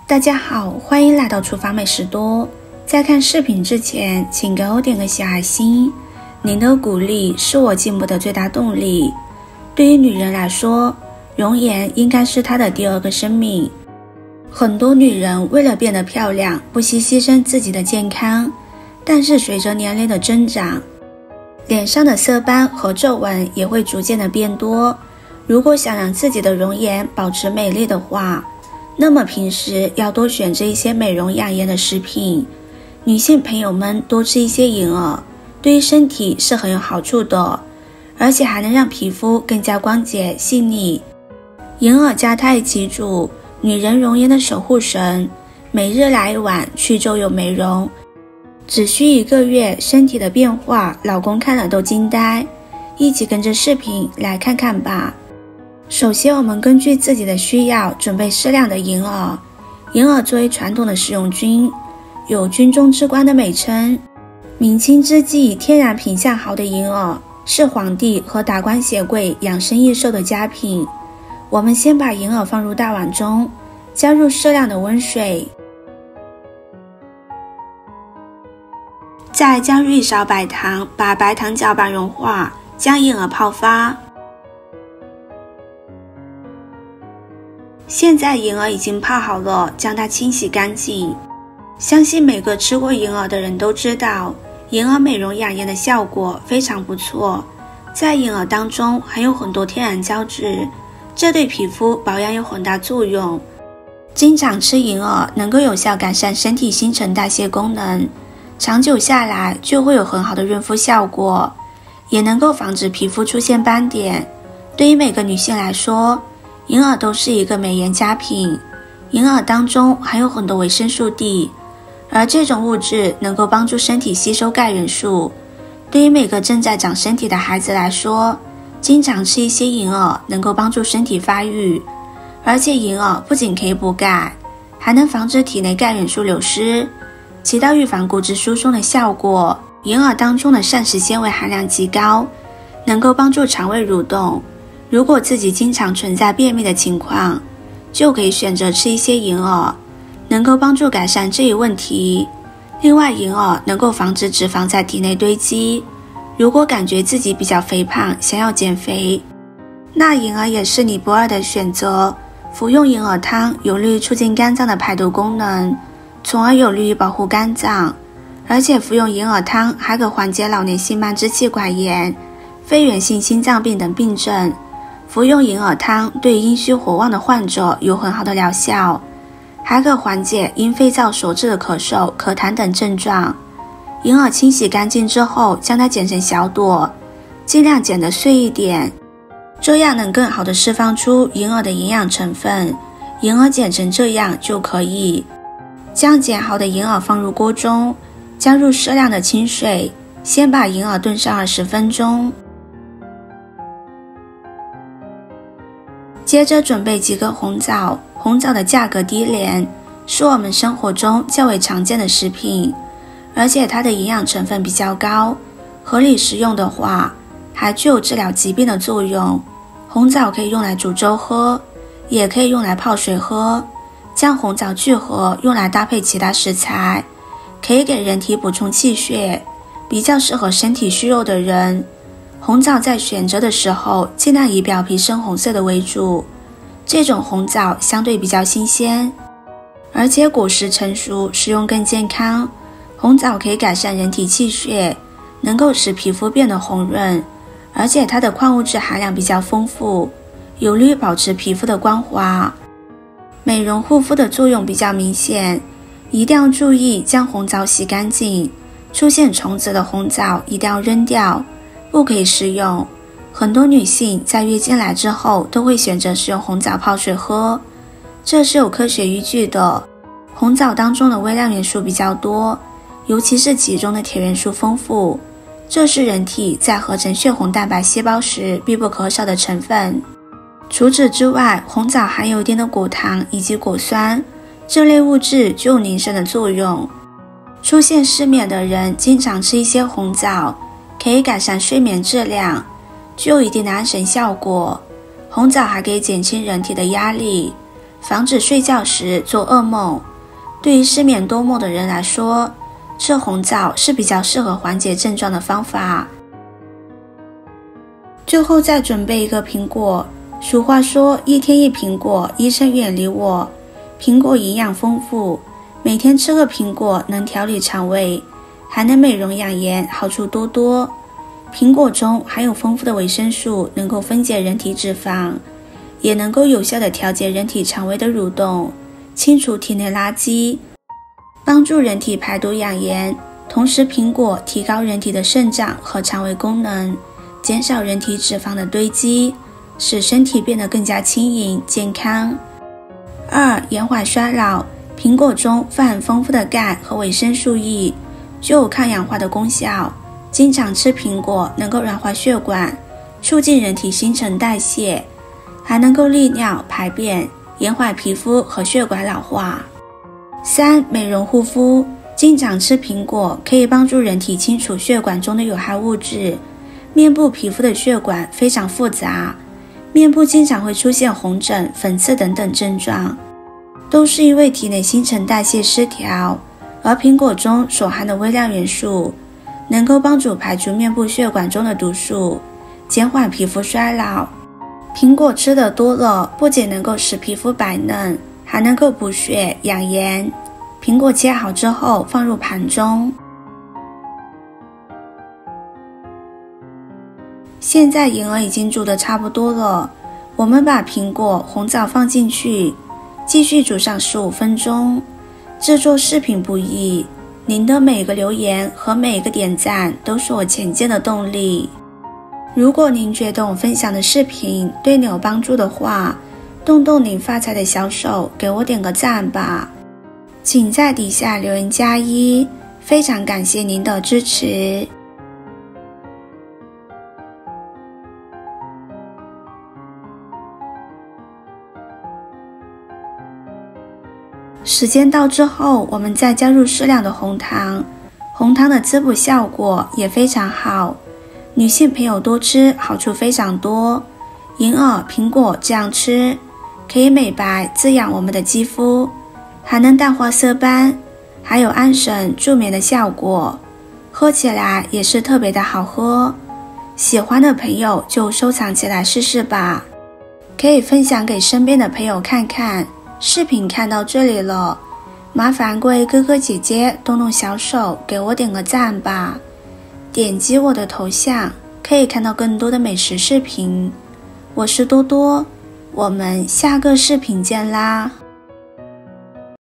大家好，欢迎来到厨房美食多。在看视频之前，请给我点个小爱心，您的鼓励是我进步的最大动力。对于女人来说，容颜应该是她的第二个生命。很多女人为了变得漂亮，不惜牺牲自己的健康，但是随着年龄的增长，脸上的色斑和皱纹也会逐渐的变多。如果想让自己的容颜保持美丽的话，那么平时要多选择一些美容养颜的食品。女性朋友们多吃一些银耳，对于身体是很有好处的，而且还能让皮肤更加光洁细腻。银耳加它一起煮，女人容颜的守护神，每日来一碗，去皱有美容。只需1个月，身体的变化，老公看了都惊呆。一起跟着视频来看看吧。首先，我们根据自己的需要准备适量的银耳。银耳作为传统的食用菌，有菌中之冠的美称。明清之际，天然品相好的银耳是皇帝和达官显贵养生益寿的佳品。我们先把银耳放入大碗中，加入适量的温水，再加入1勺白糖，把白糖搅拌融化，将银耳泡发。现在银耳已经泡好了，将它清洗干净。相信每个吃过银耳的人都知道，银耳美容养颜的效果非常不错。在银耳当中含有很多天然胶质，这对皮肤保养有很大作用。经常吃银耳能够有效改善身体新陈代谢功能，长久下来就会有很好的润肤效果，也能够防止皮肤出现斑点。对于每个女性来说，银耳都是一个美颜佳品。银耳当中含有很多维生素 D， 而这种物质能够帮助身体吸收钙元素。对于每个正在长身体的孩子来说，经常吃一些银耳能够帮助身体发育。而且银耳不仅可以补钙，还能防止体内钙元素流失，起到预防骨质疏松的效果。银耳当中的膳食纤维含量极高，能够帮助肠胃蠕动。如果自己经常存在便秘的情况，就可以选择吃一些银耳，能够帮助改善这一问题。另外，银耳能够防止脂肪在体内堆积。如果感觉自己比较肥胖，想要减肥，那银耳也是你不二的选择。服用银耳汤有利于促进肝脏的排毒功能，从而有利于保护肝脏。而且服用银耳汤还可缓解老年性慢支气管炎、非源性心脏病等病症。服用银耳汤对阴虚火旺的患者有很好的疗效，还可缓解因肺燥所致的咳嗽、咳痰等症状。银耳清洗干净之后，将它剪成小朵，尽量剪得碎一点，这样能更好地释放出银耳的营养成分。银耳剪成这样就可以。将剪好的银耳放入锅中，加入适量的清水，先把银耳炖上20分钟。接着准备几个红枣，红枣的价格低廉，是我们生活中较为常见的食品，而且它的营养成分比较高，合理食用的话，还具有治疗疾病的作用。红枣可以用来煮粥喝，也可以用来泡水喝。将红枣去核，用来搭配其他食材，可以给人体补充气血，比较适合身体虚弱的人。红枣在选择的时候，尽量以表皮深红色的为主，这种红枣相对比较新鲜，而且果实成熟，食用更健康。红枣可以改善人体气血，能够使皮肤变得红润，而且它的矿物质含量比较丰富，有利于保持皮肤的光滑。美容护肤的作用比较明显，一定要注意将红枣洗干净，出现虫子的红枣一定要扔掉，不可以食用。很多女性在月经来之后都会选择使用红枣泡水喝，这是有科学依据的。红枣当中的微量元素比较多，尤其是其中的铁元素丰富，这是人体在合成血红蛋白细胞时必不可少的成分。除此之外，红枣含有一定的果糖以及果酸，这类物质具有凝神的作用。出现失眠的人经常吃一些红枣，可以改善睡眠质量，具有一定的安神效果。红枣还可以减轻人体的压力，防止睡觉时做噩梦。对于失眠多梦的人来说，吃红枣是比较适合缓解症状的方法。最后再准备一个苹果。俗话说一天一苹果，医生远离我。苹果营养丰富，每天吃个苹果能调理肠胃，还能美容养颜，好处多多。苹果中含有丰富的维生素，能够分解人体脂肪，也能够有效地调节人体肠胃的蠕动，清除体内垃圾，帮助人体排毒养颜。同时苹果提高人体的肾脏和肠胃功能，减少人体脂肪的堆积，使身体变得更加轻盈健康。2. 延缓衰老。苹果中富含丰富的钙和维生素 E， 具有抗氧化的功效。经常吃苹果能够软化血管，促进人体新陈代谢，还能够利尿排便，延缓皮肤和血管老化。3. 美容护肤。经常吃苹果可以帮助人体清除血管中的有害物质。面部皮肤的血管非常复杂，面部经常会出现红疹、粉刺等等症状，都是因为体内新陈代谢失调。而苹果中所含的微量元素能够帮助排除面部血管中的毒素，减缓皮肤衰老。苹果吃得多了，不仅能够使皮肤白嫩，还能够补血养颜。苹果切好之后放入盘中。现在银耳已经煮得差不多了，我们把苹果、红枣放进去，继续煮上15分钟。制作视频不易，您的每个留言和每个点赞都是我前进的动力。如果您觉得我分享的视频对你有帮助的话，动动您发财的小手，给我点个赞吧。请在底下留言加1，非常感谢您的支持。时间到之后，我们再加入适量的红糖，红糖的滋补效果也非常好，女性朋友多吃，好处非常多。银耳、苹果这样吃，可以美白滋养我们的肌肤，还能淡化色斑，还有安神助眠的效果，喝起来也是特别的好喝。喜欢的朋友就收藏起来试试吧，可以分享给身边的朋友看看。视频看到这里了，麻烦各位哥哥姐姐动动小手，给我点个赞吧。点击我的头像，可以看到更多的美食视频。我是多多，我们下个视频见啦。